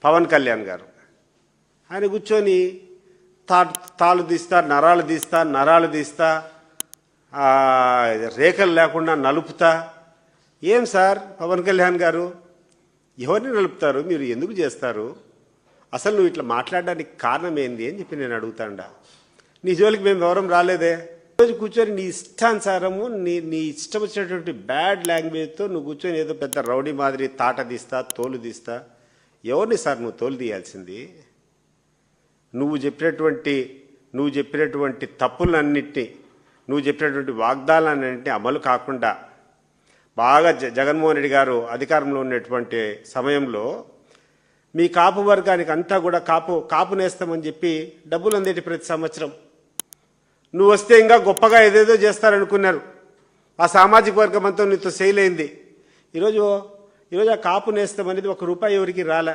పవన్ కళ్యాణ్ గారు. ఆయన కూర్చొని తాళ్ళు తీస్తా, నరాలు తీస్తా, రేఖలు లేకుండా నలుపుతా. ఏం సార్ పవన్ కళ్యాణ్ గారు, ఎవరిని నలుపుతారు, మీరు ఎందుకు చేస్తారు, అసలు నువ్వు ఇట్లా మాట్లాడడానికి కారణం ఏంది అని చెప్పి నేను అడుగుతాండా. నీ జోలికి మేము ఎవరం రాలేదే. రోజు కూర్చొని నీ ఇష్టానుసారము నీ ఇష్టం వచ్చినటువంటి బ్యాడ్ లాంగ్వేజ్తో నువ్వు కూర్చొని ఏదో పెద్ద రౌడీ మాదిరి తాట తీస్తా, తోలు తీస్తా. ఎవరిని సార్ నువ్వు తోలు తీయాల్సింది? నువ్వు చెప్పినటువంటి తప్పులన్నింటినీ, నువ్వు చెప్పినటువంటి వాగ్దానాలన్నింటినీ అమలు కాకుండా బాగా జగన్మోహన్ రెడ్డి గారు అధికారంలో ఉన్నటువంటి సమయంలో మీ కాపు వర్గానికి అంతా కూడా కాపు నేస్తామని చెప్పి డబ్బులు అందేటి ప్రతి సంవత్సరం. నువ్వు వస్తే ఇంకా గొప్పగా ఏదేదో చేస్తారనుకున్నారు. ఆ సామాజిక వర్గం అంతా నీతో సేల్ అయింది. ఈరోజు ఆ కాపు నేస్తాం అనేది ₹1 ఎవరికి రాలే.